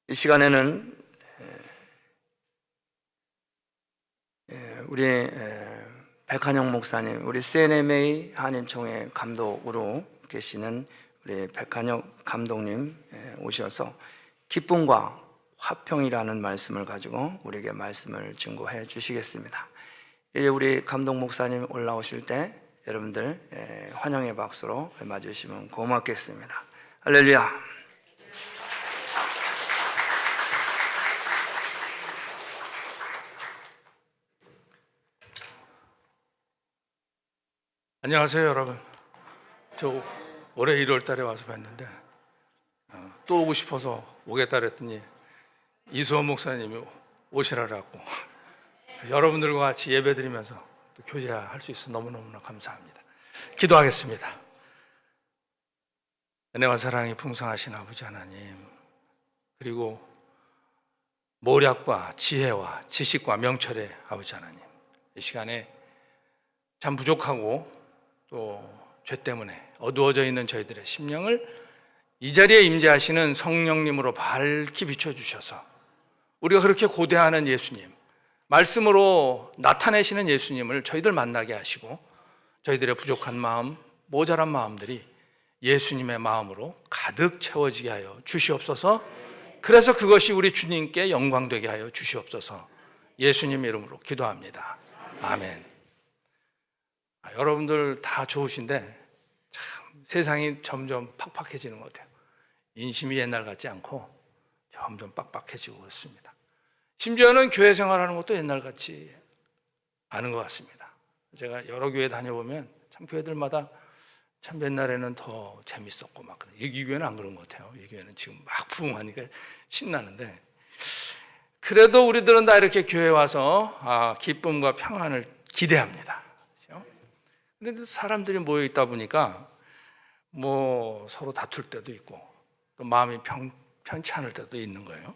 이 시간에는 우리 백한영 목사님, 우리 CNMA 한인총회 감독으로 계시는 우리 백한영 감독님 오셔서 기쁨과 화평이라는 말씀을 가지고 우리에게 말씀을 증거해 주시겠습니다. 이제 우리 감독 목사님 올라오실 때 여러분들 환영의 박수로 맞으시면 고맙겠습니다. 할렐루야. 안녕하세요, 여러분. 저 올해 1월 달에 와서 뵀는데 또 오고 싶어서 오겠다 그랬더니 이수원 목사님이 오시라고 여러분들과 같이 예배드리면서 또 교제할 수 있어서 너무너무나 감사합니다. 기도하겠습니다. 은혜와 사랑이 풍성하신 아버지 하나님, 그리고 모략과 지혜와 지식과 명철의 아버지 하나님, 이 시간에 참 부족하고 또 죄 때문에 어두워져 있는 저희들의 심령을 이 자리에 임재하시는 성령님으로 밝히 비춰주셔서 우리가 그렇게 고대하는 예수님, 말씀으로 나타내시는 예수님을 저희들 만나게 하시고 저희들의 부족한 마음, 모자란 마음들이 예수님의 마음으로 가득 채워지게 하여 주시옵소서. 그래서 그것이 우리 주님께 영광되게 하여 주시옵소서. 예수님 이름으로 기도합니다. 아멘. 여러분들 다 좋으신데 참 세상이 점점 팍팍해지는 것 같아요. 인심이 옛날 같지 않고 점점 빡빡해지고 있습니다. 심지어는 교회 생활하는 것도 옛날 같지 않은 것 같습니다. 제가 여러 교회 다녀보면 참 교회들마다 참 옛날에는 더 재밌었고 막 이 교회는 안 그런 것 같아요. 이 교회는 지금 막 부흥하니까 신나는데, 그래도 우리들은 다 이렇게 교회 와서 기쁨과 평안을 기대합니다. 근데 사람들이 모여 있다 보니까 뭐 서로 다툴 때도 있고 또 마음이 편치 않을 때도 있는 거예요.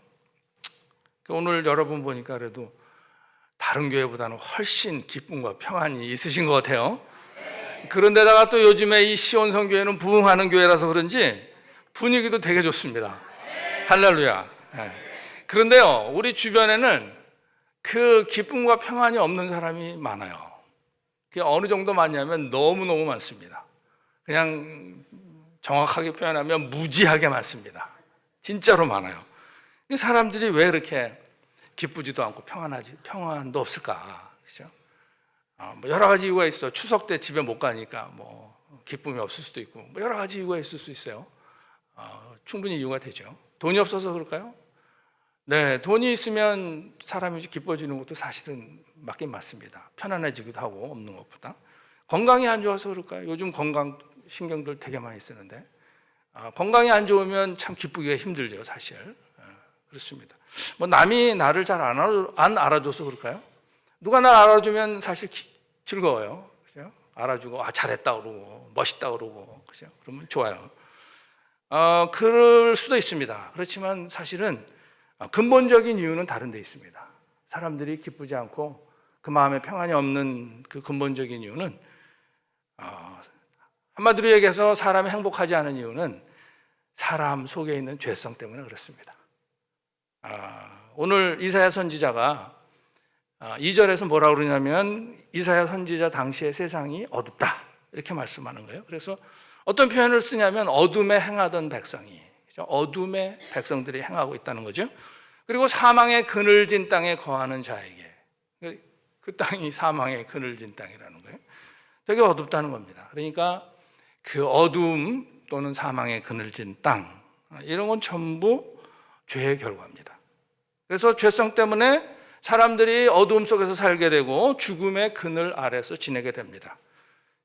오늘 여러분 보니까 그래도 다른 교회보다는 훨씬 기쁨과 평안이 있으신 것 같아요. 그런데다가 또 요즘에 이 시온성 교회는 부흥하는 교회라서 그런지 분위기도 되게 좋습니다. 할렐루야. 그런데요, 우리 주변에는 그 기쁨과 평안이 없는 사람이 많아요. 그게 어느 정도 많냐면 너무너무 많습니다. 그냥 정확하게 표현하면 무지하게 많습니다. 진짜로 많아요. 사람들이 왜 이렇게 기쁘지도 않고 평안도 없을까? 그렇죠? 뭐 여러 가지 이유가 있어요. 추석 때 집에 못 가니까 뭐 기쁨이 없을 수도 있고, 뭐 여러 가지 이유가 있을 수 있어요. 충분히 이유가 되죠. 돈이 없어서 그럴까요? 네, 돈이 있으면 사람이 기뻐지는 것도 사실은 맞긴 맞습니다. 편안해지기도 하고 없는 것보다. 건강이 안 좋아서 그럴까요? 요즘 건강 신경들 되게 많이 쓰는데 건강이 안 좋으면 참 기쁘기가 힘들죠, 사실. 그렇습니다. 뭐 남이 나를 잘 안 알아줘서 그럴까요? 누가 날 알아주면 사실 즐거워요. 그죠? 알아주고 잘했다 그러고 멋있다 그러고, 그죠? 그러면 좋아요. 그럴 수도 있습니다. 그렇지만 사실은 근본적인 이유는 다른 데 있습니다. 사람들이 기쁘지 않고 그 마음에 평안이 없는 그 근본적인 이유는 한마디로 얘기해서 사람이 행복하지 않은 이유는 사람 속에 있는 죄성 때문에 그렇습니다. 오늘 이사야 선지자가 2절에서 뭐라고 그러냐면 이사야 선지자 당시에 세상이 어둡다 이렇게 말씀하는 거예요. 그래서 어떤 표현을 쓰냐면 어둠에 행하던 백성이, 어둠의 백성들이 행하고 있다는 거죠. 그리고 사망의 그늘진 땅에 거하는 자에게, 그 땅이 사망의 그늘진 땅이라는 거예요. 되게 어둡다는 겁니다. 그러니까 그 어둠 또는 사망의 그늘진 땅, 이런 건 전부 죄의 결과입니다. 그래서 죄성 때문에 사람들이 어둠 속에서 살게 되고 죽음의 그늘 아래서 지내게 됩니다.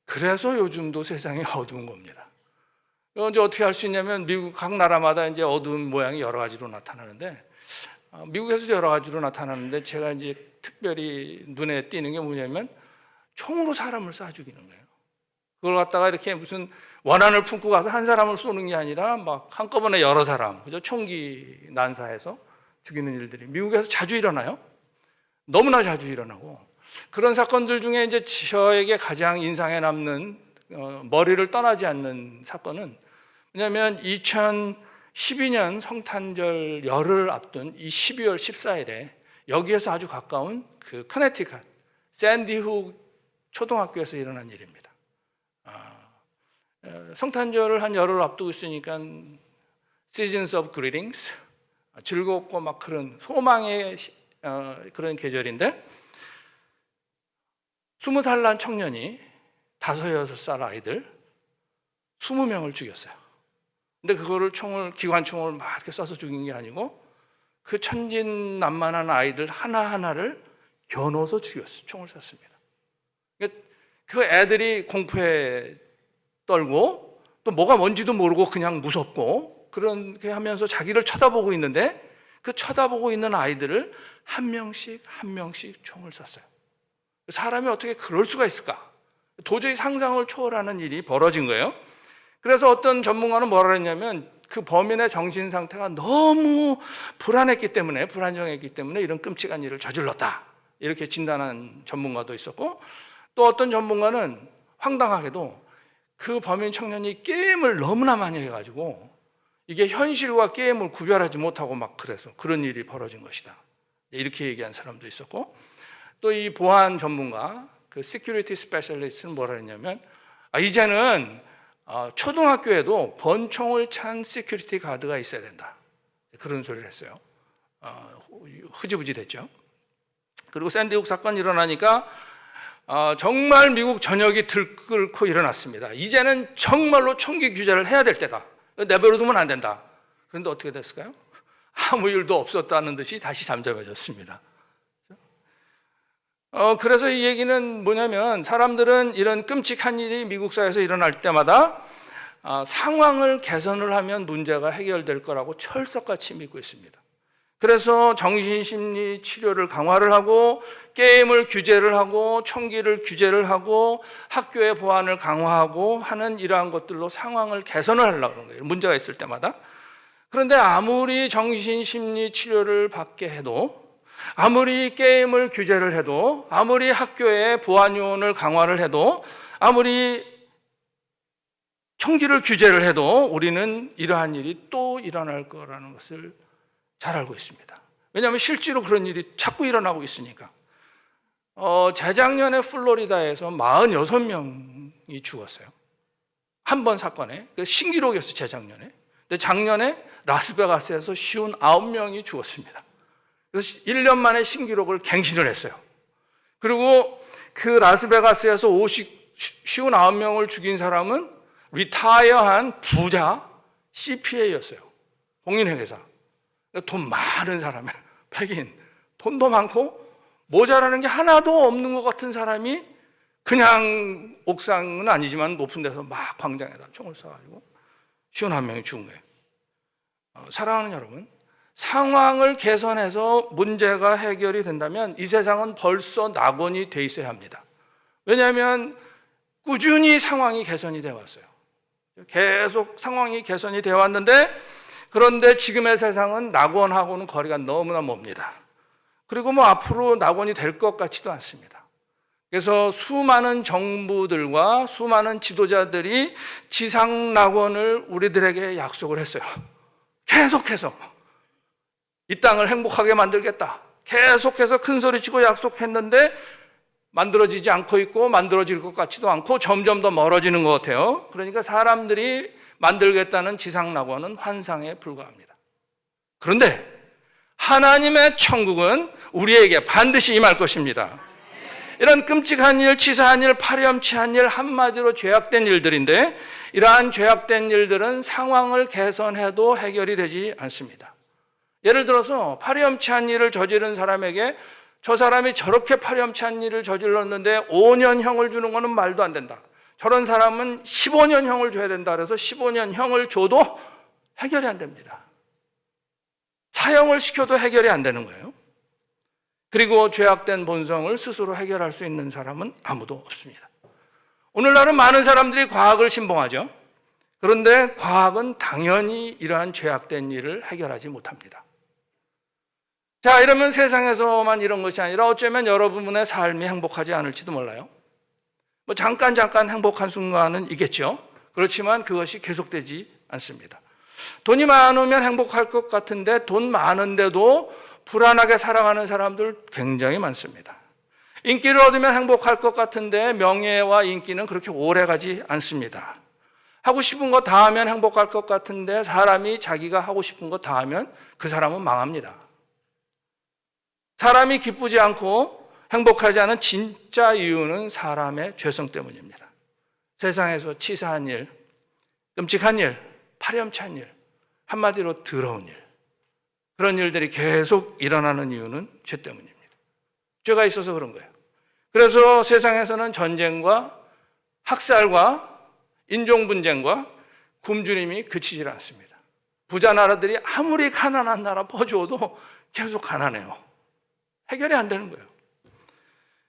그래서 요즘도 세상이 어두운 겁니다. 이건 이제 어떻게 할 수 있냐면 미국 각 나라마다 이제 어두운 모양이 여러 가지로 나타나는데, 미국에서도 여러 가지로 나타나는데 제가 이제 특별히 눈에 띄는 게 뭐냐면 총으로 사람을 쏴 죽이는 거예요. 그걸 갖다가 이렇게 무슨 원한을 품고 가서 한 사람을 쏘는 게 아니라 막 한꺼번에 여러 사람, 그죠? 총기 난사해서 죽이는 일들이 미국에서 자주 일어나요. 너무나 자주 일어나고, 그런 사건들 중에 이제 저에게 가장 인상에 남는 머리를 떠나지 않는 사건은 뭐냐면 12년 성탄절 열흘을 앞둔 이 12월 14일에 여기에서 아주 가까운 그 커네티컷 샌디훅 초등학교에서 일어난 일입니다. 성탄절을 한 열흘 앞두고 있으니까 Seasons of Greetings, 즐겁고 막 그런 소망의 그런 계절인데 20살 난 청년이 5, 6살 아이들 20명을 죽였어요. 근데 그거를 기관총을 막 이렇게 쏴서 죽인 게 아니고 그 천진난만한 아이들 하나하나를 겨눠서 죽였어요. 총을 쐈습니다. 그 애들이 공포에 떨고 또 뭐가 뭔지도 모르고 그냥 무섭고 그렇게 하면서 자기를 쳐다보고 있는데 그 쳐다보고 있는 아이들을 한 명씩 총을 쐈어요. 사람이 어떻게 그럴 수가 있을까? 도저히 상상을 초월하는 일이 벌어진 거예요. 그래서 어떤 전문가는 뭐라 했냐면 그 범인의 정신 상태가 너무 불안정했기 때문에 이런 끔찍한 일을 저질렀다. 이렇게 진단한 전문가도 있었고 또 어떤 전문가는 황당하게도 그 범인 청년이 게임을 너무나 많이 해가지고 이게 현실과 게임을 구별하지 못하고 막 그래서 그런 일이 벌어진 것이다. 이렇게 얘기한 사람도 있었고 또 이 보안 전문가, 그 시큐리티 스페셜리스트는 뭐라 했냐면 이제는 초등학교에도 권총을 찬 시큐리티 가드가 있어야 된다. 그런 소리를 했어요. 흐지부지 됐죠. 그리고 샌디훅 사건이 일어나니까 정말 미국 전역이 들끓고 일어났습니다. 이제는 정말로 총기 규제를 해야 될 때다. 내버려두면 안 된다. 그런데 어떻게 됐을까요? 아무 일도 없었다는 듯이 다시 잠잠해졌습니다. 그래서 이 얘기는 뭐냐면 사람들은 이런 끔찍한 일이 미국 사회에서 일어날 때마다 상황을 개선을 하면 문제가 해결될 거라고 철석같이 믿고 있습니다. 그래서 정신심리 치료를 강화를 하고 게임을 규제를 하고 총기를 규제를 하고 학교의 보안을 강화하고 하는 이러한 것들로 상황을 개선을 하려고 하는 거예요. 문제가 있을 때마다. 그런데 아무리 정신심리 치료를 받게 해도 아무리 게임을 규제를 해도 아무리 학교의 보안 요원을 강화를 해도 아무리 총기를 규제를 해도 우리는 이러한 일이 또 일어날 거라는 것을 잘 알고 있습니다. 왜냐하면 실제로 그런 일이 자꾸 일어나고 있으니까. 재작년에 플로리다에서 46명이 죽었어요. 한 번 사건에. 신기록이었어요, 재작년에. 근데 작년에 라스베가스에서 59명이 죽었습니다. 그래서 1년 만에 신기록을 갱신을 했어요. 그리고 그 라스베가스에서 59명을 죽인 사람은 리타이어한 부자 CPA였어요. 공인회계사. 돈 많은 사람이에요. 백인. 돈도 많고 모자라는 게 하나도 없는 것 같은 사람이 그냥 옥상은 아니지만 높은 데서 막 광장에다 총을 쏴가지고 51명이 죽은 거예요. 사랑하는 여러분, 상황을 개선해서 문제가 해결이 된다면 이 세상은 벌써 낙원이 돼 있어야 합니다. 왜냐하면 꾸준히 상황이 개선이 되어 왔어요. 계속 상황이 개선이 되어 왔는데 그런데 지금의 세상은 낙원하고는 거리가 너무나 멉니다. 그리고 앞으로 낙원이 될 것 같지도 않습니다. 그래서 수많은 정부들과 수많은 지도자들이 지상 낙원을 우리들에게 약속을 했어요. 계속해서 이 땅을 행복하게 만들겠다. 계속해서 큰 소리치고 약속했는데 만들어지지 않고 있고 만들어질 것 같지도 않고 점점 더 멀어지는 것 같아요. 그러니까 사람들이 만들겠다는 지상 낙원은 환상에 불과합니다. 그런데 하나님의 천국은 우리에게 반드시 임할 것입니다. 이런 끔찍한 일, 치사한 일, 파렴치한 일, 한마디로 죄악된 일들인데 이러한 죄악된 일들은 상황을 개선해도 해결이 되지 않습니다. 예를 들어서 파렴치한 일을 저지른 사람에게 저 사람이 저렇게 파렴치한 일을 저질렀는데 5년형을 주는 것은 말도 안 된다. 저런 사람은 15년형을 줘야 된다. 그래서 15년형을 줘도 해결이 안 됩니다. 사형을 시켜도 해결이 안 되는 거예요. 그리고 죄악된 본성을 스스로 해결할 수 있는 사람은 아무도 없습니다. 오늘날은 많은 사람들이 과학을 신봉하죠. 그런데 과학은 당연히 이러한 죄악된 일을 해결하지 못합니다. 자, 이러면 세상에서만 이런 것이 아니라 어쩌면 여러분의 삶이 행복하지 않을지도 몰라요. 잠깐 행복한 순간은 있겠죠. 그렇지만 그것이 계속되지 않습니다. 돈이 많으면 행복할 것 같은데 돈 많은데도 불안하게 살아가는 사람들 굉장히 많습니다. 인기를 얻으면 행복할 것 같은데 명예와 인기는 그렇게 오래 가지 않습니다. 하고 싶은 거 다 하면 행복할 것 같은데 사람이 자기가 하고 싶은 거 다 하면 그 사람은 망합니다. 사람이 기쁘지 않고 행복하지 않은 진짜 이유는 사람의 죄성 때문입니다. 세상에서 치사한 일, 끔찍한 일, 파렴치한 일, 한마디로 더러운 일, 그런 일들이 계속 일어나는 이유는 죄 때문입니다. 죄가 있어서 그런 거예요. 그래서 세상에서는 전쟁과 학살과 인종분쟁과 굶주림이 그치질 않습니다. 부자 나라들이 아무리 가난한 나라 퍼주어도 계속 가난해요. 해결이 안 되는 거예요.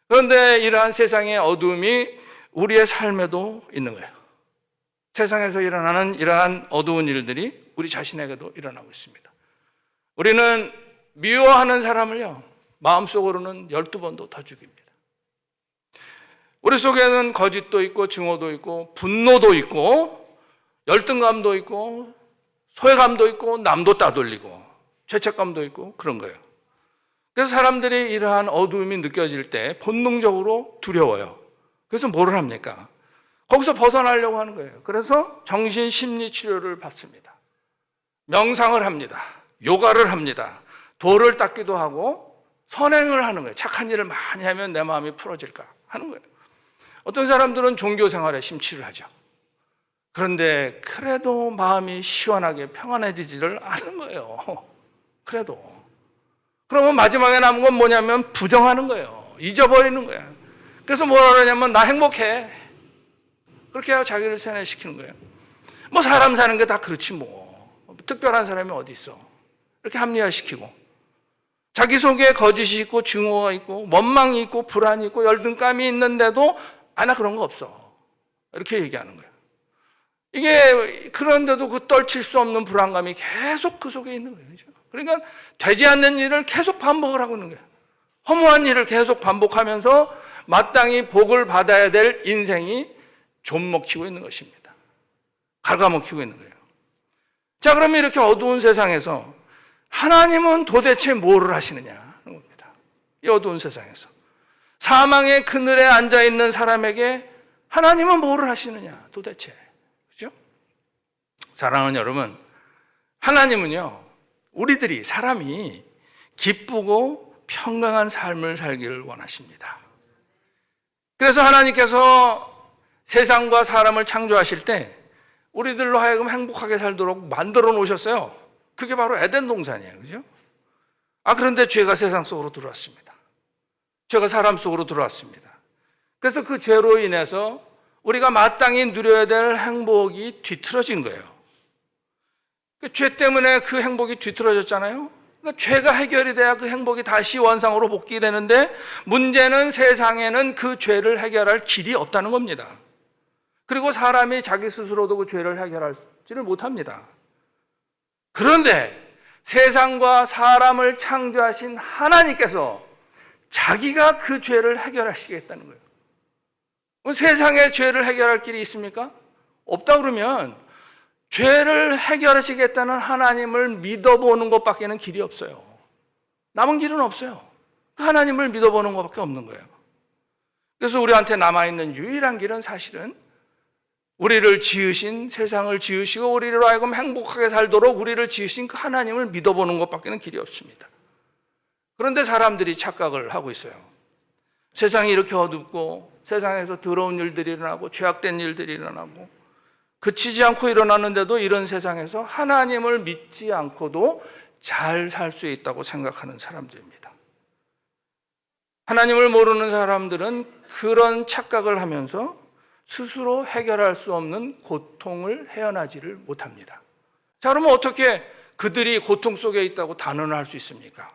그런데 이러한 세상의 어두움이 우리의 삶에도 있는 거예요. 세상에서 일어나는 이러한 어두운 일들이 우리 자신에게도 일어나고 있습니다. 우리는 미워하는 사람을요, 마음속으로는 12번도 더 죽입니다. 우리 속에는 거짓도 있고 증오도 있고 분노도 있고 열등감도 있고 소외감도 있고 남도 따돌리고 죄책감도 있고 그런 거예요. 그래서 사람들이 이러한 어두움이 느껴질 때 본능적으로 두려워요. 그래서 뭐를 합니까? 거기서 벗어나려고 하는 거예요. 그래서 정신심리치료를 받습니다. 명상을 합니다. 요가를 합니다. 돌을 닦기도 하고 선행을 하는 거예요. 착한 일을 많이 하면 내 마음이 풀어질까 하는 거예요. 어떤 사람들은 종교생활에 심취를 하죠. 그런데 그래도 마음이 시원하게 평안해지지를 않는 거예요. 그래도. 그러면 마지막에 남은 건 뭐냐면 부정하는 거예요. 잊어버리는 거예요. 그래서 뭐라 그러냐면 나 행복해. 그렇게 하고 자기를 세뇌시키는 거예요. 뭐 사람 사는 게 다 그렇지 뭐. 특별한 사람이 어디 있어. 이렇게 합리화시키고 자기 속에 거짓이 있고 증오가 있고 원망이 있고 불안이 있고 열등감이 있는데도 나 그런 거 없어. 이렇게 얘기하는 거예요. 이게 그런데도 그 떨칠 수 없는 불안감이 계속 그 속에 있는 거예요. 그러니까 되지 않는 일을 계속 반복을 하고 있는 거예요. 허무한 일을 계속 반복하면서 마땅히 복을 받아야 될 인생이 좀먹히고 있는 것입니다. 갉아먹히고 있는 거예요. 자, 그러면 이렇게 어두운 세상에서 하나님은 도대체 뭐를 하시느냐 하는 겁니다. 이 어두운 세상에서 사망의 그늘에 앉아있는 사람에게 하나님은 뭐를 하시느냐 도대체. 그죠? 사랑하는 여러분, 하나님은요 우리들이 사람이 기쁘고 평강한 삶을 살기를 원하십니다. 그래서 하나님께서 세상과 사람을 창조하실 때 우리들로 하여금 행복하게 살도록 만들어 놓으셨어요. 그게 바로 에덴 동산이에요. 그죠? 그런데 죄가 세상 속으로 들어왔습니다. 죄가 사람 속으로 들어왔습니다. 그래서 그 죄로 인해서 우리가 마땅히 누려야 될 행복이 뒤틀어진 거예요. 죄 때문에 그 행복이 뒤틀어졌잖아요. 그러니까 죄가 해결이 돼야 그 행복이 다시 원상으로 복귀되는데 문제는 세상에는 그 죄를 해결할 길이 없다는 겁니다. 그리고 사람이 자기 스스로도 그 죄를 해결하지를 못합니다. 그런데 세상과 사람을 창조하신 하나님께서 자기가 그 죄를 해결하시겠다는 거예요. 세상에 죄를 해결할 길이 있습니까? 없다 그러면 죄를 해결하시겠다는 하나님을 믿어보는 것밖에는 길이 없어요. 남은 길은 없어요. 하나님을 믿어보는 것밖에 없는 거예요. 그래서 우리한테 남아있는 유일한 길은 사실은 우리를 지으신, 세상을 지으시고 우리로 하여금 행복하게 살도록 우리를 지으신 그 하나님을 믿어보는 것밖에는 길이 없습니다. 그런데 사람들이 착각을 하고 있어요. 세상이 이렇게 어둡고 세상에서 더러운 일들이 일어나고 죄악된 일들이 일어나고 그치지 않고 일어나는데도 이런 세상에서 하나님을 믿지 않고도 잘 살 수 있다고 생각하는 사람들입니다. 하나님을 모르는 사람들은 그런 착각을 하면서 스스로 해결할 수 없는 고통을 헤어나지를 못합니다. 자, 그러면 어떻게 그들이 고통 속에 있다고 단언을 할 수 있습니까?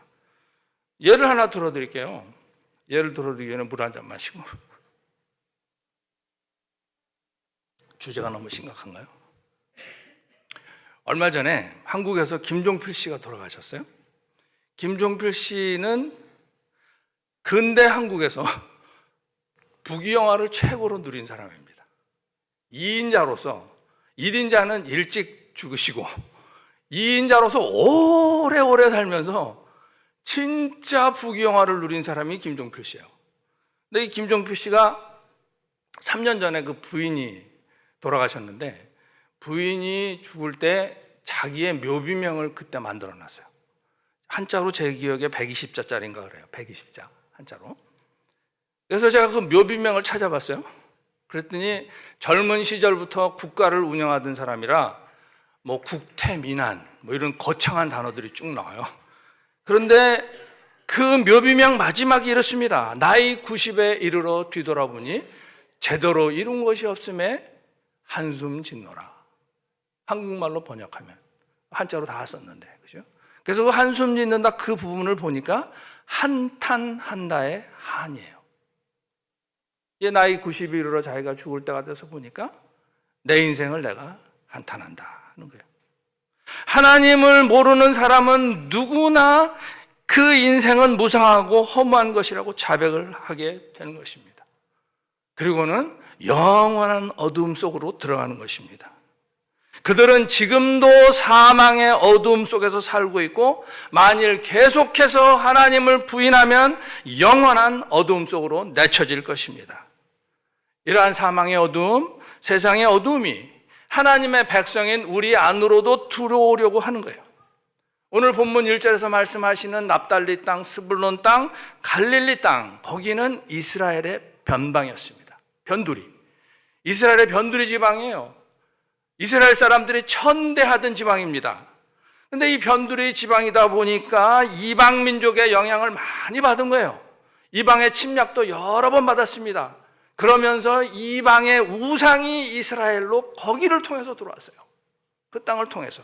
예를 하나 들어드릴게요. 예를 들어드리기 전에 물 한 잔 마시고. 주제가 너무 심각한가요? 얼마 전에 한국에서 김종필 씨가 돌아가셨어요. 김종필 씨는 근대 한국에서 부귀영화를 최고로 누린 사람입니다. 2인자로서 1인자는 일찍 죽으시고 2인자로서 오래오래 살면서 진짜 부귀영화를 누린 사람이 김종필 씨예요. 근데 이 김종필 씨가 3년 전에 그 부인이 돌아가셨는데, 부인이 죽을 때 자기의 묘비명을 그때 만들어 놨어요. 한자로 제 기억에 120자짜리인가 그래요. 120자 한자로. 그래서 제가 그 묘비명을 찾아봤어요. 그랬더니 젊은 시절부터 국가를 운영하던 사람이라 뭐 국태민안 뭐 이런 거창한 단어들이 쭉 나와요. 그런데 그 묘비명 마지막이 이렇습니다. 나이 90에 이르러 뒤돌아보니 제대로 이룬 것이 없음에 한숨 짓노라. 한국말로 번역하면 한자로 다 썼는데, 그죠? 그래서 그 한숨 짓는다 그 부분을 보니까 한탄한다의 한이에요. 얘 나이 90에 이르러 자기가 죽을 때가 돼서 보니까 내 인생을 내가 한탄한다 하는 거예요. 하나님을 모르는 사람은 누구나 그 인생은 무상하고 허무한 것이라고 자백을 하게 되는 것입니다. 그리고는 영원한 어두움 속으로 들어가는 것입니다. 그들은 지금도 사망의 어두움 속에서 살고 있고, 만일 계속해서 하나님을 부인하면 영원한 어두움 속으로 내쳐질 것입니다. 이러한 사망의 어두움, 세상의 어두움이 하나님의 백성인 우리 안으로도 들어오려고 하는 거예요. 오늘 본문 1절에서 말씀하시는 납달리 땅, 스불론 땅, 갈릴리 땅, 거기는 이스라엘의 변방이었습니다. 변두리. 이스라엘의 변두리 지방이에요. 이스라엘 사람들이 천대하던 지방입니다. 근데 이 변두리 지방이다 보니까 이방 민족의 영향을 많이 받은 거예요. 이방의 침략도 여러 번 받았습니다. 그러면서 이방의 우상이 이스라엘로 거기를 통해서 들어왔어요. 그 땅을 통해서.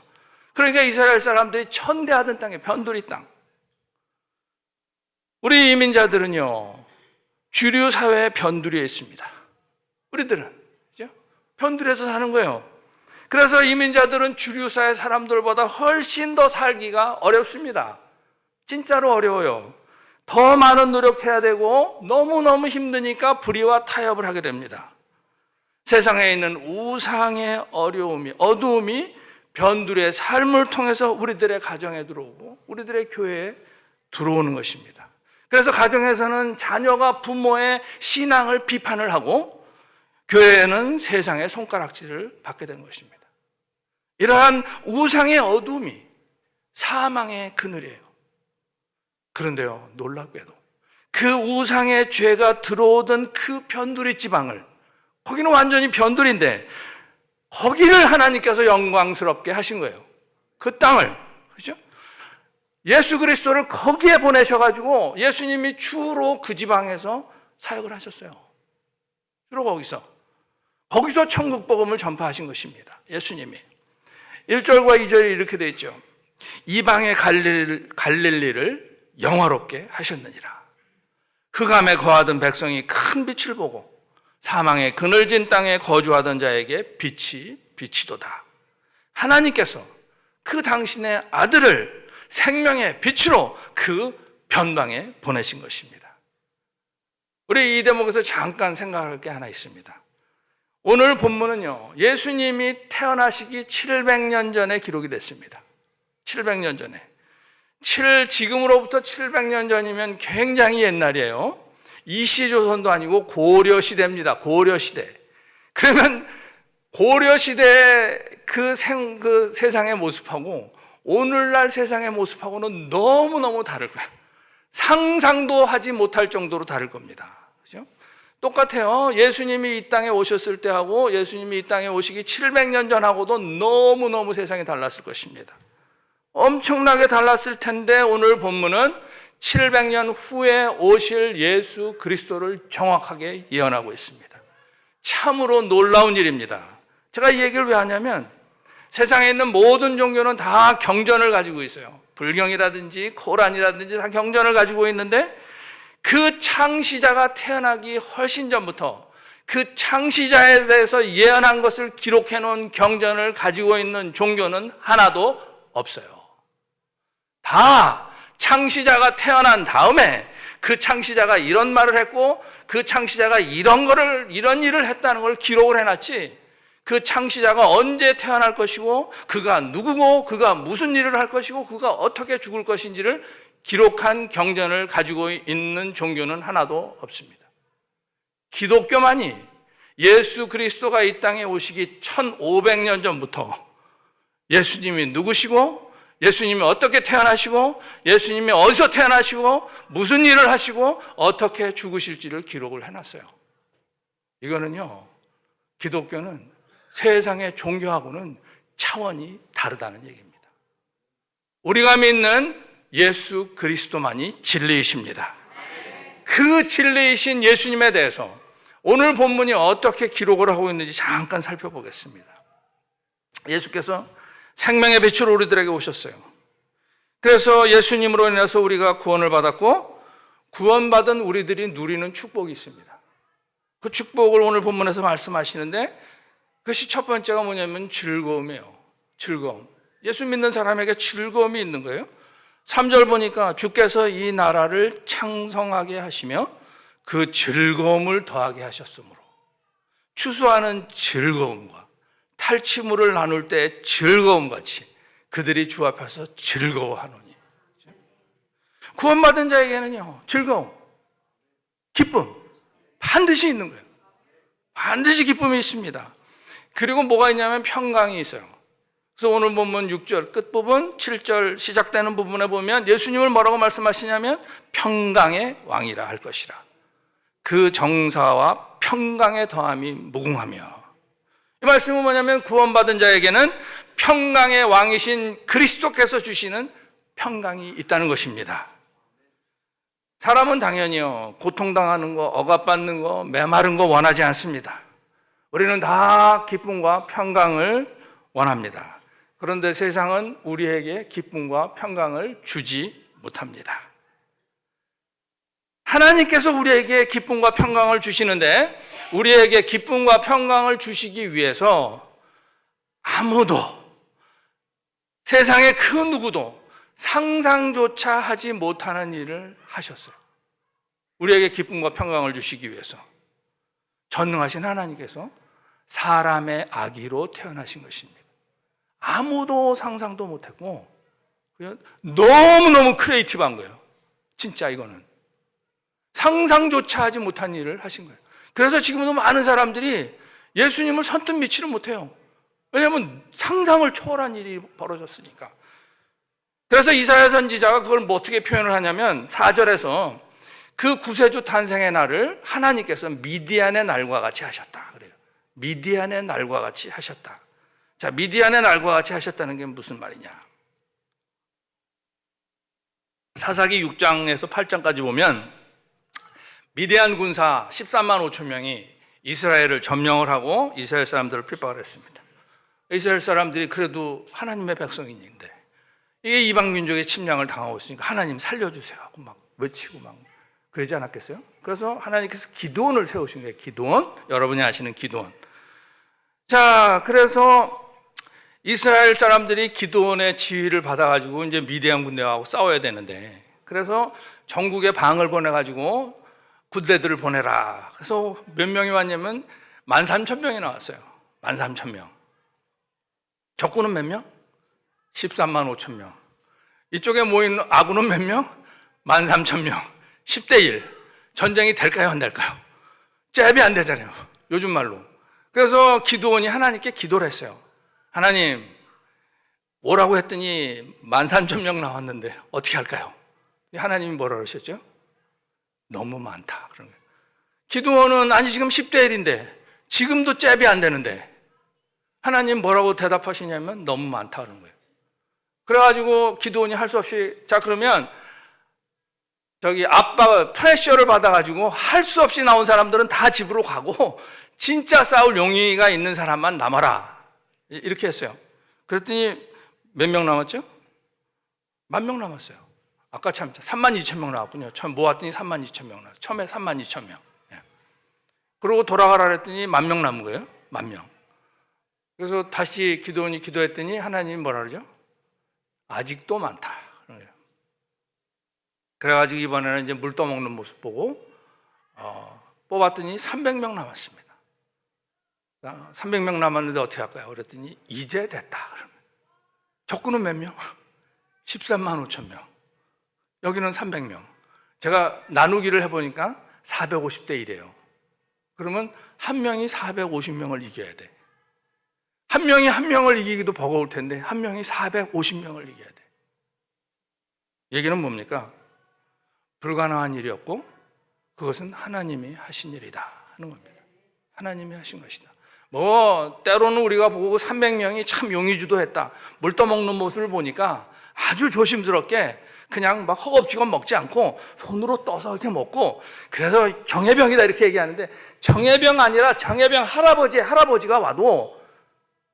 그러니까 이스라엘 사람들이 천대하던 땅에 변두리 땅. 우리 이민자들은요, 주류 사회의 변두리에 있습니다. 우리들은, 그죠? 변두리에서 사는 거예요. 그래서 이민자들은 주류 사회 사람들보다 훨씬 더 살기가 어렵습니다. 진짜로 어려워요. 더 많은 노력해야 되고 너무너무 힘드니까 불의와 타협을 하게 됩니다. 세상에 있는 우상의 어려움이, 어두움이 변두리의 삶을 통해서 우리들의 가정에 들어오고 우리들의 교회에 들어오는 것입니다. 그래서 가정에서는 자녀가 부모의 신앙을 비판을 하고, 교회에는 세상의 손가락질을 받게 되는 것입니다. 이러한 우상의 어두움이 사망의 그늘이에요. 그런데요, 놀랍게도 그 우상의 죄가 들어오던 그 변두리 지방을, 거기는 완전히 변두리인데 거기를 하나님께서 영광스럽게 하신 거예요. 그 땅을, 그죠? 예수 그리스도를 거기에 보내셔가지고 예수님이 주로 그 지방에서 사역을 하셨어요. 주로 거기서 천국 복음을 전파하신 것입니다. 예수님이. 1절과 2절이 이렇게 되어 있죠. 이방의 갈릴리를 영화롭게 하셨느니라. 흑암에 거하던 백성이 큰 빛을 보고 사망의 그늘진 땅에 거주하던 자에게 빛이 비치도다. 하나님께서 그 당신의 아들을 생명의 빛으로 그 변방에 보내신 것입니다. 우리 이 대목에서 잠깐 생각할 게 하나 있습니다. 오늘 본문은요, 예수님이 태어나시기 700년 전에 기록이 됐습니다. 700년 전에. 지금으로부터 700년 전이면 굉장히 옛날이에요. 이시조선도 아니고 고려시대입니다. 고려시대. 그러면 고려시대 그 세상의 모습하고 오늘날 세상의 모습하고는 너무너무 다를 거예요. 상상도 하지 못할 정도로 다를 겁니다. 그죠? 똑같아요. 예수님이 이 땅에 오셨을 때하고 예수님이 이 땅에 오시기 700년 전하고도 너무너무 세상이 달랐을 것입니다. 엄청나게 달랐을 텐데 오늘 본문은 700년 후에 오실 예수 그리스도를 정확하게 예언하고 있습니다. 참으로 놀라운 일입니다. 제가 이 얘기를 왜 하냐면 세상에 있는 모든 종교는 다 경전을 가지고 있어요. 불경이라든지 코란이라든지 다 경전을 가지고 있는데 그 창시자가 태어나기 훨씬 전부터 그 창시자에 대해서 예언한 것을 기록해 놓은 경전을 가지고 있는 종교는 하나도 없어요. 다 창시자가 태어난 다음에 그 창시자가 이런 말을 했고 그 창시자가 이런 일을 했다는 걸 기록을 해놨지, 그 창시자가 언제 태어날 것이고 그가 누구고 그가 무슨 일을 할 것이고 그가 어떻게 죽을 것인지를 기록한 경전을 가지고 있는 종교는 하나도 없습니다. 기독교만이 예수 그리스도가 이 땅에 오시기 1500년 전부터 예수님이 누구시고 예수님이 어떻게 태어나시고 예수님이 어디서 태어나시고 무슨 일을 하시고 어떻게 죽으실지를 기록을 해놨어요. 이거는요, 기독교는 세상의 종교하고는 차원이 다르다는 얘기입니다. 우리가 믿는 예수 그리스도만이 진리이십니다. 그 진리이신 예수님에 대해서 오늘 본문이 어떻게 기록을 하고 있는지 잠깐 살펴보겠습니다. 예수께서 생명의 빛으로 우리들에게 오셨어요. 그래서 예수님으로 인해서 우리가 구원을 받았고 구원받은 우리들이 누리는 축복이 있습니다. 그 축복을 오늘 본문에서 말씀하시는데 그것이 첫 번째가 뭐냐면 즐거움이에요. 즐거움. 예수 믿는 사람에게 즐거움이 있는 거예요. 3절 보니까 주께서 이 나라를 창성하게 하시며 그 즐거움을 더하게 하셨으므로 추수하는 즐거움과 탈취물을 나눌 때의 즐거움같이 그들이 주 앞에서 즐거워하노니. 구원받은 자에게는요, 즐거움, 기쁨 반드시 있는 거예요. 반드시 기쁨이 있습니다. 그리고 뭐가 있냐면 평강이 있어요. 그래서 오늘 본문 6절 끝부분 7절 시작되는 부분에 보면 예수님을 뭐라고 말씀하시냐면 평강의 왕이라 할 것이라. 그 정사와 평강의 더함이 무궁하며. 이 말씀은 뭐냐면 구원받은 자에게는 평강의 왕이신 그리스도께서 주시는 평강이 있다는 것입니다. 사람은 당연히요, 고통당하는 거, 억압받는 거, 메마른 거 원하지 않습니다. 우리는 다 기쁨과 평강을 원합니다. 그런데 세상은 우리에게 기쁨과 평강을 주지 못합니다. 하나님께서 우리에게 기쁨과 평강을 주시는데 우리에게 기쁨과 평강을 주시기 위해서 아무도, 세상의 그 누구도 상상조차 하지 못하는 일을 하셨어요. 우리에게 기쁨과 평강을 주시기 위해서 전능하신 하나님께서 사람의 아기로 태어나신 것입니다. 아무도 상상도 못했고 그냥 너무너무 크리에이티브한 거예요. 진짜 이거는 상상조차 하지 못한 일을 하신 거예요. 그래서 지금도 많은 사람들이 예수님을 선뜻 믿지를 못해요. 왜냐하면 상상을 초월한 일이 벌어졌으니까. 그래서 이사야 선지자가 그걸 뭐 어떻게 표현을 하냐면 4절에서 그 구세주 탄생의 날을 하나님께서 미디안의 날과 같이 하셨다 그래요. 미디안의 날과 같이 하셨다. 자, 미디안의 날과 같이 하셨다는 게 무슨 말이냐? 사사기 6장에서 8장까지 보면 미디안 군사 13만 5천 명이 이스라엘을 점령을 하고 이스라엘 사람들을 핍박을 했습니다. 이스라엘 사람들이 그래도 하나님의 백성인데 이게 이방 민족의 침략을 당하고 있으니까 하나님 살려주세요 하고 막 외치고 막 그러지 않았겠어요? 그래서 하나님께서 기드온을 세우신 거예요. 기드온, 여러분이 아시는 기드온. 자, 그래서 이스라엘 사람들이 기드온의 지휘를 받아가지고 이제 미디안 군대하고 싸워야 되는데, 그래서 전국에 방을 보내가지고 군대들을 보내라. 그래서 몇 명이 왔냐면 13,000명이 나왔어요. 13,000명. 적군은 몇 명? 13만 5천 명. 이쪽에 모인 아군은 몇 명? 13,000명. 10대 1. 전쟁이 될까요, 안 될까요? 잽이 안 되잖아요, 요즘 말로. 그래서 기드온이 하나님께 기도를 했어요. 하나님, 뭐라고 했더니 13,000명 나왔는데 어떻게 할까요? 하나님이 뭐라 그러셨죠? 너무 많다 그런 거예요. 기드온은 아니 지금 10대 1인데 지금도 잽이 안 되는데 하나님 뭐라고 대답하시냐면 너무 많다 그런 거예요. 그래가지고 기드온이 할 수 없이, 자 그러면 저기 압박, 프레셔를 받아가지고 할 수 없이 나온 사람들은 다 집으로 가고 진짜 싸울 용의가 있는 사람만 남아라, 이렇게 했어요. 그랬더니 몇 명 남았죠? 10,000명 남았어요. 아까 참 32,000명 나왔군요. 처음 모았더니 32,000명 나왔어요. 처음에 32,000명. 예. 그러고 돌아가라 그랬더니 10,000명 남은 거예요. 10,000명. 그래서 다시 기도원이 기도했더니 하나님이 뭐라 그러죠? 아직도 많다. 그래가지고 이번에는 이제 물 떠먹는 모습 보고 뽑았더니 300명 남았습니다. 300명 남았는데 어떻게 할까요? 그랬더니 이제 됐다. 적군은 몇 명? 13만 5천 명. 여기는 300명. 제가 나누기를 해보니까 450대 1이에요. 그러면 한 명이 450명을 이겨야 돼. 한 명이 한 명을 이기기도 버거울 텐데 한 명이 450명을 이겨야 돼. 얘기는 뭡니까? 불가능한 일이었고 그것은 하나님이 하신 일이다 하는 겁니다. 하나님이 하신 것이다. 때로는 우리가 보고 300명이 참 용의주도했다. 물 떠먹는 모습을 보니까 아주 조심스럽게 그냥 막 허겁지겁 먹지 않고 손으로 떠서 이렇게 먹고, 그래서 정예병이다 이렇게 얘기하는데 정예병 아니라 정예병 할아버지가 와도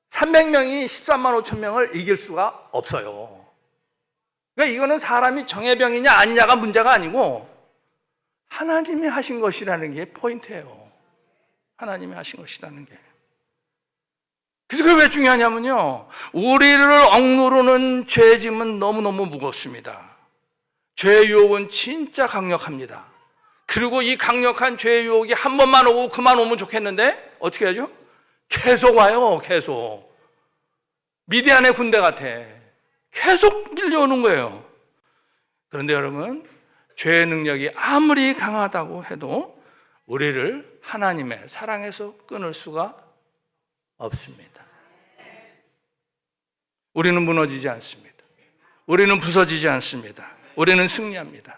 300명이 13만 5천 명을 이길 수가 없어요. 그러니까 이거는 사람이 정예병이냐 아니냐가 문제가 아니고 하나님이 하신 것이라는 게 포인트예요. 하나님이 하신 것이라는 게. 그래서 그게 왜 중요하냐면요, 우리를 억누르는 죄짐은 너무너무 무겁습니다. 죄의 유혹은 진짜 강력합니다. 그리고 이 강력한 죄의 유혹이 한 번만 오고 그만 오면 좋겠는데 어떻게 하죠? 계속 와요. 계속. 미디안의 군대 같아. 계속 밀려오는 거예요. 그런데 여러분, 죄의 능력이 아무리 강하다고 해도 우리를 하나님의 사랑에서 끊을 수가 없습니다. 우리는 무너지지 않습니다. 우리는 부서지지 않습니다. 우리는 승리합니다.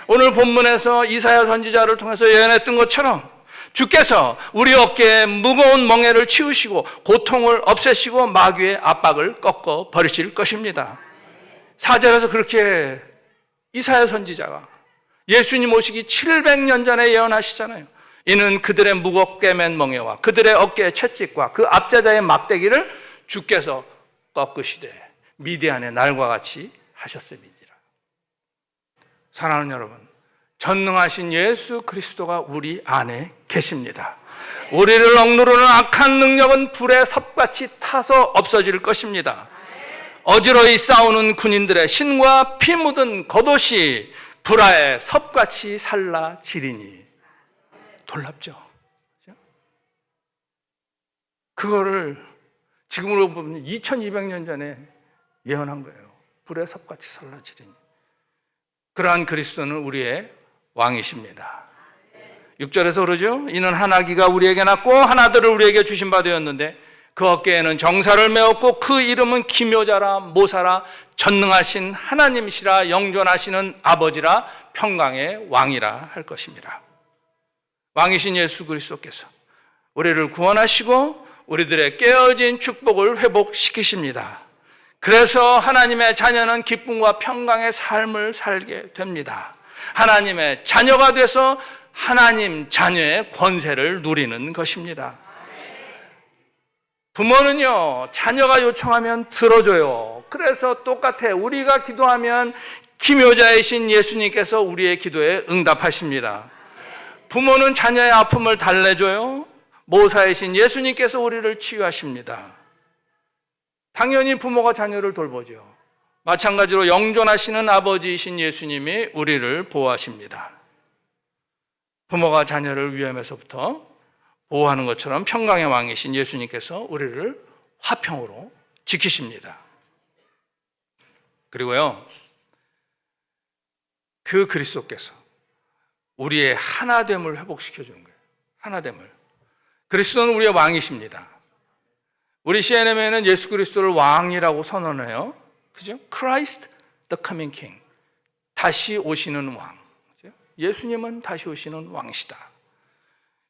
오늘 본문에서 이사야 선지자를 통해서 예언했던 것처럼 주께서 우리 어깨에 무거운 멍에를 치우시고 고통을 없애시고 마귀의 압박을 꺾어 버리실 것입니다. 4절에서 그렇게 이사야 선지자가 예수님 오시기 700년 전에 예언하시잖아요. 이는 그들의 무겁게 맨 멍에와 그들의 어깨의 채찍과 그 압제자의 막대기를 주께서 꺾으시되 미디안의 날과 같이 하셨음이니라. 사랑하는 여러분, 전능하신 예수 그리스도가 우리 안에 계십니다. 우리를 억누르는 악한 능력은 불의 섭같이 타서 없어질 것입니다. 어지러이 싸우는 군인들의 신과 피 묻은 겉옷이 불화의 섭같이 살라지리니. 놀랍죠? 그거를 지금으로 보면 2200년 전에 예언한 거예요. 불의 섭같이 살라지리니. 그러한 그리스도는 우리의 왕이십니다. 6절에서 그러죠. 이는 한 아기가 우리에게 낳고 한 아들을 우리에게 주신 바 되었는데 그 어깨에는 정사를 메었고 그 이름은 기묘자라 모사라 전능하신 하나님이시라 영존하시는 아버지라 평강의 왕이라 할 것입니다. 왕이신 예수 그리스도께서 우리를 구원하시고 우리들의 깨어진 축복을 회복시키십니다. 그래서 하나님의 자녀는 기쁨과 평강의 삶을 살게 됩니다. 하나님의 자녀가 돼서 하나님 자녀의 권세를 누리는 것입니다. 부모는요, 자녀가 요청하면 들어줘요. 그래서 똑같아. 우리가 기도하면 기묘자이신 예수님께서 우리의 기도에 응답하십니다. 부모는 자녀의 아픔을 달래줘요. 모사이신 예수님께서 우리를 치유하십니다. 당연히 부모가 자녀를 돌보죠. 마찬가지로 영존하시는 아버지이신 예수님이 우리를 보호하십니다. 부모가 자녀를 위험에서부터 보호하는 것처럼 평강의 왕이신 예수님께서 우리를 화평으로 지키십니다. 그리고요, 그 그리스도께서 우리의 하나됨을 회복시켜 주는 거예요. 하나됨을. 그리스도는 우리의 왕이십니다. 우리 CNM에는 예수 그리스도를 왕이라고 선언해요. 그죠? Christ the coming King. 다시 오시는 왕. 그죠? 예수님은 다시 오시는 왕이시다.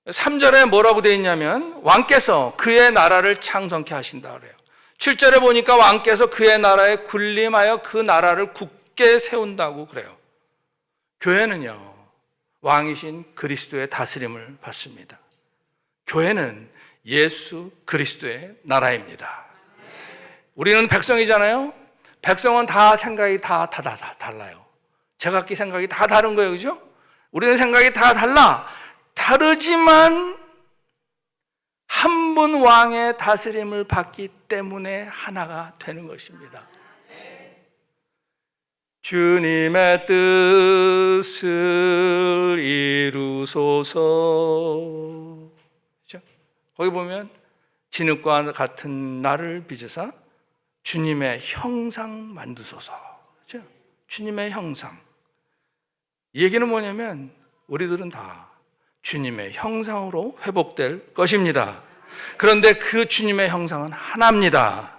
3절에 뭐라고 되어 있냐면 왕께서 그의 나라를 창성케 하신다 그래요. 7절에 보니까 왕께서 그의 나라에 군림하여 그 나라를 굳게 세운다고 그래요. 교회는요, 왕이신 그리스도의 다스림을 받습니다. 교회는 예수 그리스도의 나라입니다. 우리는 백성이잖아요. 백성은 다 생각이 다 달라요. 제각기 생각이 다 다른 거예요. 그죠? 우리는 생각이 다 달라. 다르지만 한 분 왕의 다스림을 받기 때문에 하나가 되는 것입니다. 주님의 뜻을 이루소서. 거기 보면 진흙과 같은 나를 빚으사 주님의 형상 만드소서. 그렇죠? 주님의 형상. 이 얘기는 뭐냐면 우리들은 다 주님의 형상으로 회복될 것입니다. 그런데 그 주님의 형상은 하나입니다.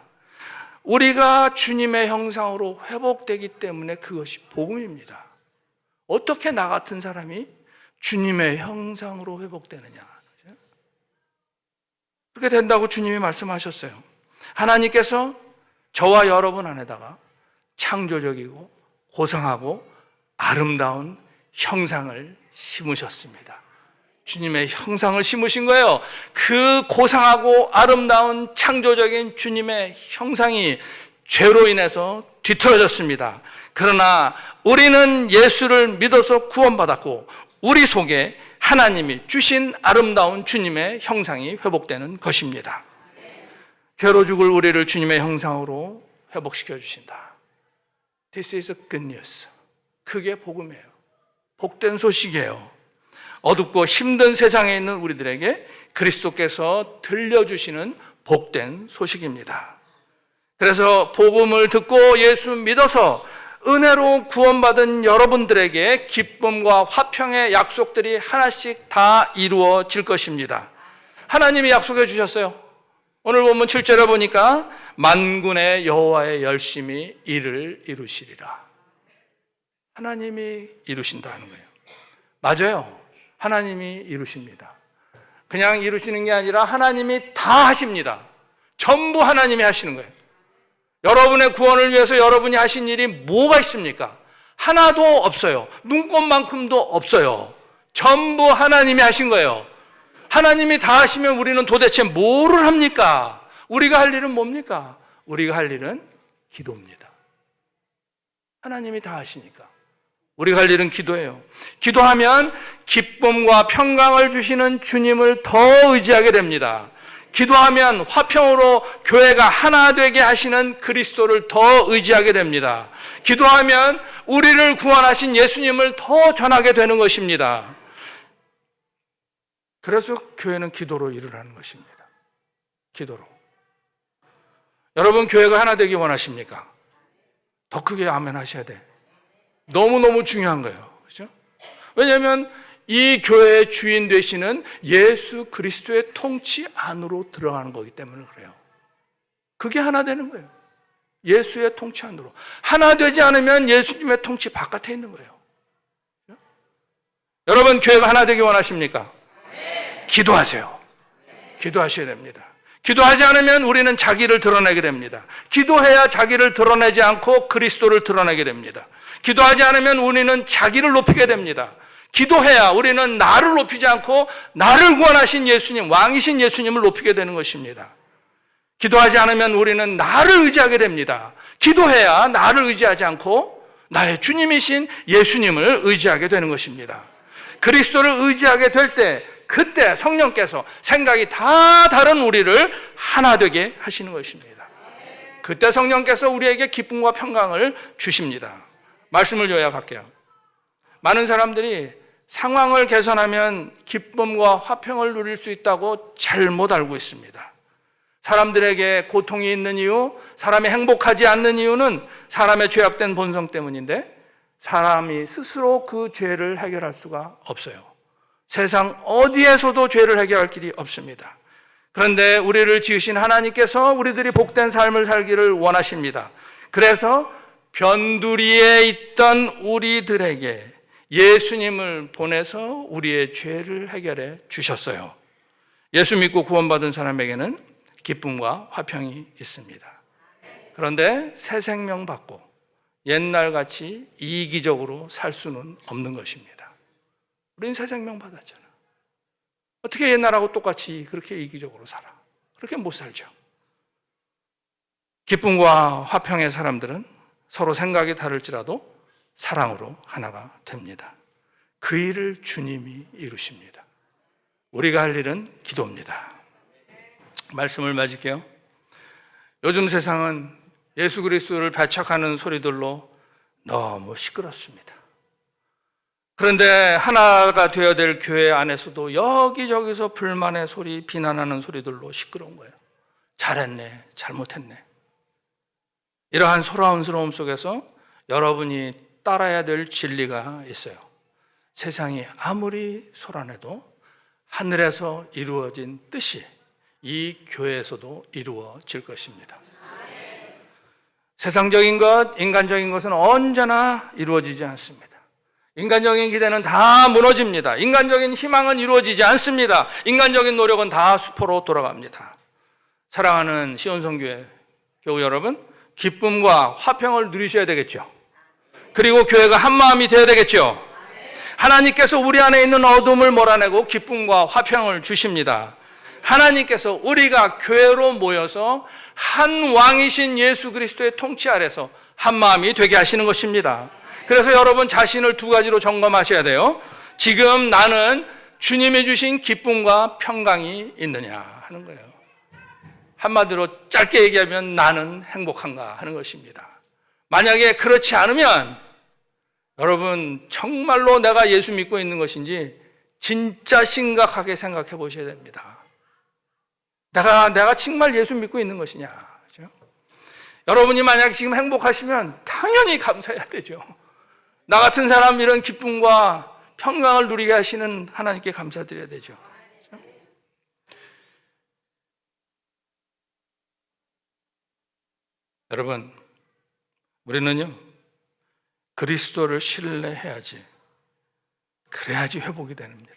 우리가 주님의 형상으로 회복되기 때문에 그것이 복음입니다. 어떻게 나 같은 사람이 주님의 형상으로 회복되느냐? 그렇게 된다고 주님이 말씀하셨어요. 하나님께서 저와 여러분 안에다가 창조적이고 고상하고 아름다운 형상을 심으셨습니다. 주님의 형상을 심으신 거예요. 그 고상하고 아름다운 창조적인 주님의 형상이 죄로 인해서 뒤틀어졌습니다. 그러나 우리는 예수를 믿어서 구원받았고 우리 속에 하나님이 주신 아름다운 주님의 형상이 회복되는 것입니다. 죄로 죽을 우리를 주님의 형상으로 회복시켜 주신다. This is good news. 그게 복음이에요. 복된 소식이에요. 어둡고 힘든 세상에 있는 우리들에게 그리스도께서 들려주시는 복된 소식입니다. 그래서 복음을 듣고 예수 믿어서 은혜로 구원받은 여러분들에게 기쁨과 화평의 약속들이 하나씩 다 이루어질 것입니다. 하나님이 약속해 주셨어요. 오늘 본문 7절에 보니까 만군의 여호와의 열심히 이를 이루시리라. 하나님이 이루신다는 거예요. 맞아요. 하나님이 이루십니다. 그냥 이루시는 게 아니라 하나님이 다 하십니다. 전부 하나님이 하시는 거예요. 여러분의 구원을 위해서 여러분이 하신 일이 뭐가 있습니까? 하나도 없어요. 눈꼽만큼도 없어요. 전부 하나님이 하신 거예요. 하나님이 다 하시면 우리는 도대체 뭐를 합니까? 우리가 할 일은 뭡니까? 우리가 할 일은 기도입니다. 하나님이 다 하시니까 우리가 할 일은 기도예요. 기도하면 기쁨과 평강을 주시는 주님을 더 의지하게 됩니다. 기도하면 화평으로 교회가 하나 되게 하시는 그리스도를 더 의지하게 됩니다. 기도하면 우리를 구원하신 예수님을 더 전하게 되는 것입니다. 그래서 교회는 기도로 일을 하는 것입니다. 기도로. 여러분 교회가 하나 되기 원하십니까? 더 크게 아멘 하셔야 돼. 너무너무 중요한 거예요. 그렇죠? 왜냐하면 이 교회의 주인 되시는 예수 그리스도의 통치 안으로 들어가는 거기 때문에 그래요. 그게 하나 되는 거예요. 예수의 통치 안으로. 하나 되지 않으면 예수님의 통치 바깥에 있는 거예요. 그렇죠? 여러분 교회가 하나 되기 원하십니까? 네. 기도하세요. 네. 기도하셔야 됩니다. 기도하지 않으면 우리는 자기를 드러내게 됩니다. 기도해야 자기를 드러내지 않고 그리스도를 드러내게 됩니다. 기도하지 않으면 우리는 자기를 높이게 됩니다. 기도해야 우리는 나를 높이지 않고 나를 구원하신 예수님, 왕이신 예수님을 높이게 되는 것입니다. 기도하지 않으면 우리는 나를 의지하게 됩니다. 기도해야 나를 의지하지 않고 나의 주님이신 예수님을 의지하게 되는 것입니다. 그리스도를 의지하게 될 때 그때 성령께서 생각이 다 다른 우리를 하나 되게 하시는 것입니다. 그때 성령께서 우리에게 기쁨과 평강을 주십니다. 말씀을 요약할게요. 많은 사람들이 상황을 개선하면 기쁨과 화평을 누릴 수 있다고 잘못 알고 있습니다. 사람들에게 고통이 있는 이유, 사람이 행복하지 않는 이유는 사람의 죄악된 본성 때문인데 사람이 스스로 그 죄를 해결할 수가 없어요. 세상 어디에서도 죄를 해결할 길이 없습니다. 그런데 우리를 지으신 하나님께서 우리들이 복된 삶을 살기를 원하십니다. 그래서 변두리에 있던 우리들에게 예수님을 보내서 우리의 죄를 해결해 주셨어요. 예수 믿고 구원받은 사람에게는 기쁨과 화평이 있습니다. 그런데 새 생명 받고 옛날같이 이기적으로 살 수는 없는 것입니다. 우린 새 생명 받았잖아. 어떻게 옛날하고 똑같이 그렇게 이기적으로 살아? 그렇게 못 살죠. 기쁨과 화평의 사람들은 서로 생각이 다를지라도 사랑으로 하나가 됩니다. 그 일을 주님이 이루십니다. 우리가 할 일은 기도입니다. 말씀을 맺을게요. 요즘 세상은 예수 그리스도를 배척하는 소리들로 너무 시끄럽습니다. 그런데 하나가 되어야 될 교회 안에서도 여기저기서 불만의 소리, 비난하는 소리들로 시끄러운 거예요. 잘했네, 잘못했네. 이러한 소란스러움 속에서 여러분이 따라야 될 진리가 있어요. 세상이 아무리 소란해도 하늘에서 이루어진 뜻이 이 교회에서도 이루어질 것입니다. 세상적인 것, 인간적인 것은 언제나 이루어지지 않습니다. 인간적인 기대는 다 무너집니다. 인간적인 희망은 이루어지지 않습니다. 인간적인 노력은 다 수포로 돌아갑니다. 사랑하는 시온성교회 교우 여러분, 기쁨과 화평을 누리셔야 되겠죠. 그리고 교회가 한마음이 되어야 되겠죠. 하나님께서 우리 안에 있는 어둠을 몰아내고 기쁨과 화평을 주십니다. 하나님께서 우리가 교회로 모여서 한 왕이신 예수 그리스도의 통치 아래서 한마음이 되게 하시는 것입니다. 그래서 여러분 자신을 두 가지로 점검하셔야 돼요. 지금 나는 주님이 주신 기쁨과 평강이 있느냐 하는 거예요. 한마디로 짧게 얘기하면 나는 행복한가 하는 것입니다. 만약에 그렇지 않으면 여러분 정말로 내가 예수 믿고 있는 것인지 진짜 심각하게 생각해 보셔야 됩니다. 내가 정말 예수 믿고 있는 것이냐. 그렇죠? 여러분이 만약 지금 행복하시면 당연히 감사해야 되죠. 나 같은 사람 이런 기쁨과 평강을 누리게 하시는 하나님께 감사드려야 되죠. 그렇죠? 여러분, 우리는요 그리스도를 신뢰해야지, 그래야지 회복이 됩니다.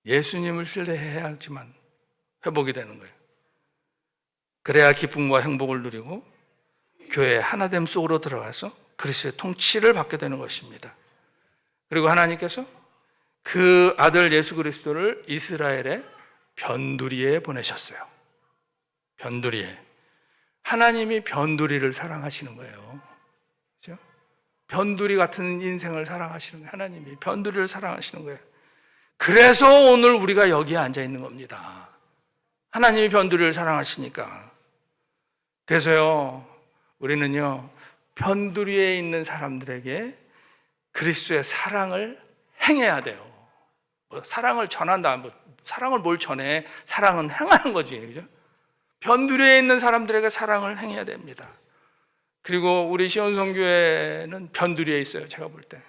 예수님을 신뢰해야지만 회복이 되는 거예요. 그래야 기쁨과 행복을 누리고 교회의 하나됨 속으로 들어가서 그리스도의 통치를 받게 되는 것입니다. 그리고 하나님께서 그 아들 예수 그리스도를 이스라엘의 변두리에 보내셨어요. 변두리에. 하나님이 변두리를 사랑하시는 거예요. 그렇죠? 변두리 같은 인생을 사랑하시는 거예요. 하나님이 변두리를 사랑하시는 거예요. 그래서 오늘 우리가 여기에 앉아 있는 겁니다. 하나님이 변두리를 사랑하시니까. 그래서요 우리는요 변두리에 있는 사람들에게 그리스도의 사랑을 행해야 돼요. 사랑을 전한다. 사랑을 뭘 전해? 사랑은 행하는 거지. 그죠? 변두리에 있는 사람들에게 사랑을 행해야 됩니다. 그리고 우리 시온성교회는 변두리에 있어요. 제가 볼 때.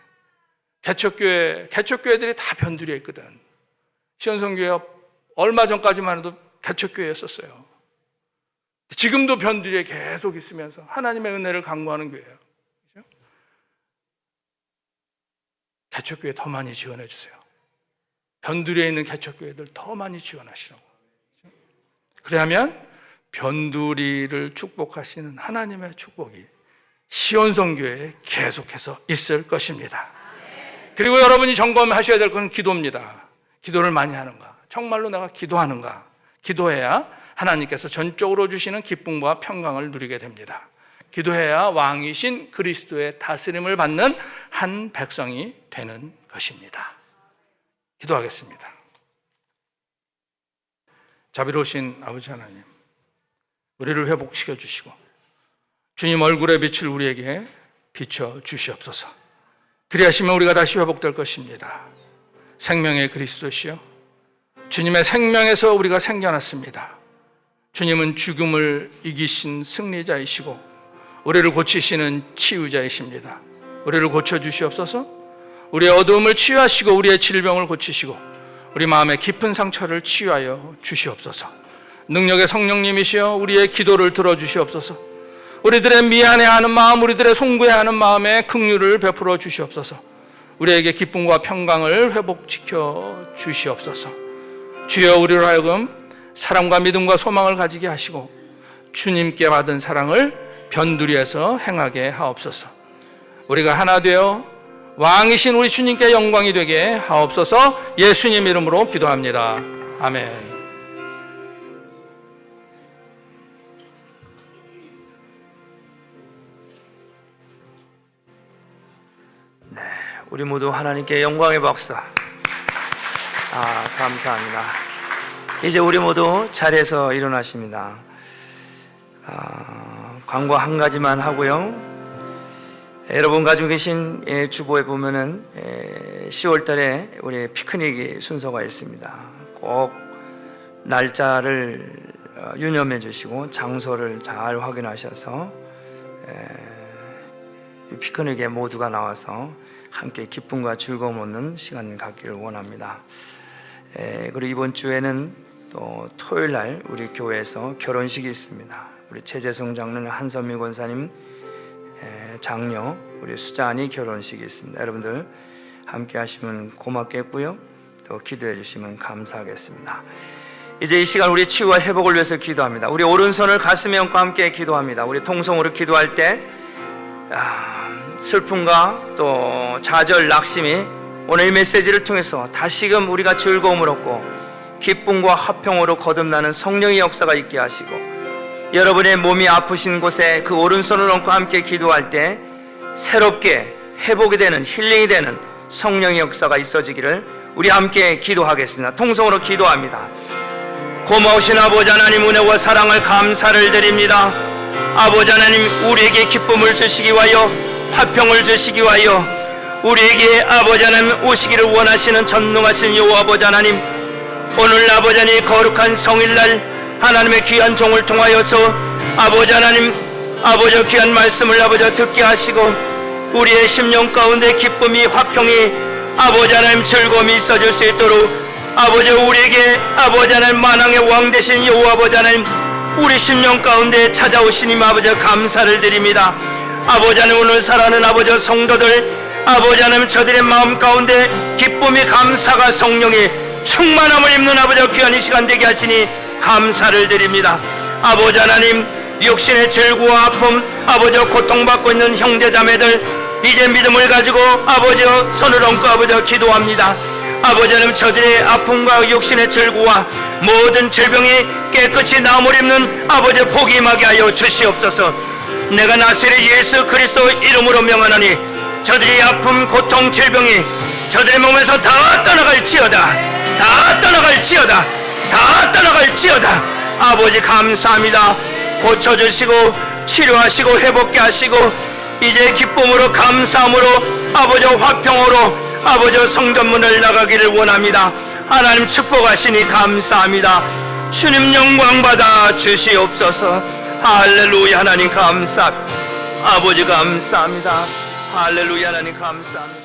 개척교회들이 다 변두리에 있거든. 시온성교회 얼마 전까지만 해도 개척교회였었어요. 지금도 변두리에 계속 있으면서 하나님의 은혜를 강구하는 교회예요. 그렇죠? 개척교회 더 많이 지원해 주세요. 변두리에 있는 개척교회들 더 많이 지원하시라고. 그렇죠? 그래야면 변두리를 축복하시는 하나님의 축복이 시온성교회에 계속해서 있을 것입니다. 그리고 여러분이 점검하셔야 될 것은 기도입니다. 기도를 많이 하는가? 정말로 내가 기도하는가? 기도해야 하나님께서 전적으로 주시는 기쁨과 평강을 누리게 됩니다. 기도해야 왕이신 그리스도의 다스림을 받는 한 백성이 되는 것입니다. 기도하겠습니다. 자비로우신 아버지 하나님, 우리를 회복시켜 주시고 주님 얼굴의 빛을 우리에게 비춰 주시옵소서. 그리하시면 우리가 다시 회복될 것입니다. 생명의 그리스도시요, 주님의 생명에서 우리가 생겨났습니다. 주님은 죽음을 이기신 승리자이시고 우리를 고치시는 치유자이십니다. 우리를 고쳐주시옵소서. 우리의 어두움을 치유하시고 우리의 질병을 고치시고 우리 마음의 깊은 상처를 치유하여 주시옵소서. 능력의 성령님이시여 우리의 기도를 들어주시옵소서. 우리들의 미안해하는 마음, 우리들의 송구해하는 마음에 긍휼을 베풀어 주시옵소서. 우리에게 기쁨과 평강을 회복시켜 주시옵소서. 주여 우리로 하여금 사랑과 믿음과 소망을 가지게 하시고 주님께 받은 사랑을 변두리에서 행하게 하옵소서. 우리가 하나 되어 왕이신 우리 주님께 영광이 되게 하옵소서. 예수님 이름으로 기도합니다. 아멘. 우리 모두 하나님께 영광의 박수. 감사합니다. 이제 우리 모두 자리에서 일어나십니다. 광고 한 가지만 하고요. 여러분 가지고 계신 주보에 보면은 10월 달에 우리 피크닉 순서가 있습니다. 꼭 날짜를 유념해 주시고 장소를 잘 확인하셔서 피크닉에 모두가 나와서 함께 기쁨과 즐거움 얻는 시간 갖기를 원합니다. 그리고 이번 주에는 또 토요일 날 우리 교회에서 결혼식이 있습니다. 우리 최재성 장로님, 한선미 권사님 장녀 우리 수자니 결혼식이 있습니다. 여러분들 함께 하시면 고맙겠고요, 또 기도해 주시면 감사하겠습니다. 이제 이 시간 우리 치유와 회복을 위해서 기도합니다. 우리 오른손을 가슴에 얹고 함께 기도합니다. 우리 통성으로 기도할 때 슬픔과 또 좌절, 낙심이 오늘 이 메시지를 통해서 다시금 우리가 즐거움을 얻고 기쁨과 화평으로 거듭나는 성령의 역사가 있게 하시고, 여러분의 몸이 아프신 곳에 그 오른손을 얹고 함께 기도할 때 새롭게 회복이 되는, 힐링이 되는 성령의 역사가 있어지기를 우리 함께 기도하겠습니다. 통성으로 기도합니다. 고마우신 아버지 하나님, 은혜와 사랑을 감사를 드립니다. 아버지 하나님, 우리에게 기쁨을 주시기 위하여, 화평을 주시기 위하여 우리에게 아버지 하나님 오시기를 원하시는 전능하신 여호와 아버지 하나님, 오늘 아버지 하나님 거룩한 성일날 하나님의 귀한 종을 통하여서 아버지 하나님, 아버지 귀한 말씀을 아버지 듣게 하시고 우리의 심령 가운데 기쁨이, 화평이, 아버지 하나님 즐거움이 있어질 수 있도록 아버지 우리에게 아버지 하나님 만왕의 왕 되신 여호와 아버지 하나님, 우리 심령 가운데 찾아오시니 아버지 감사를 드립니다. 아버지 하나님, 오늘 살아가는 아버지 성도들 아버지 하나님, 저들의 마음 가운데 기쁨이, 감사가, 성령이 충만함을 입는 아버지 귀한 이 시간 되게 하시니 감사를 드립니다. 아버지 하나님, 육신의 절구와 아픔, 아버지 고통받고 있는 형제자매들 이제 믿음을 가지고 아버지 손을 얹고 아버지 기도합니다. 아버지 하나님, 저들의 아픔과 육신의 절구와 모든 질병이 깨끗이 나음을 입는 아버지 복이 임하게 하여 주시옵소서. 내가 나사렛 예수 그리스도 이름으로 명하노니 저들의 아픔, 고통, 질병이 저들의 몸에서 다 떠나갈지어다. 다 떠나갈지어다. 다 떠나갈지어다. 아버지 감사합니다. 고쳐주시고 치료하시고 회복케 하시고 이제 기쁨으로, 감사함으로, 아버지 화평으로 아버지 성전문을 나가기를 원합니다. 하나님 축복하시니 감사합니다. 주님 영광 받아 주시옵소서. 할렐루야. 하나님 감사합니다. 아버지 감사합니다. 할렐루야. 하나님 감사합니다.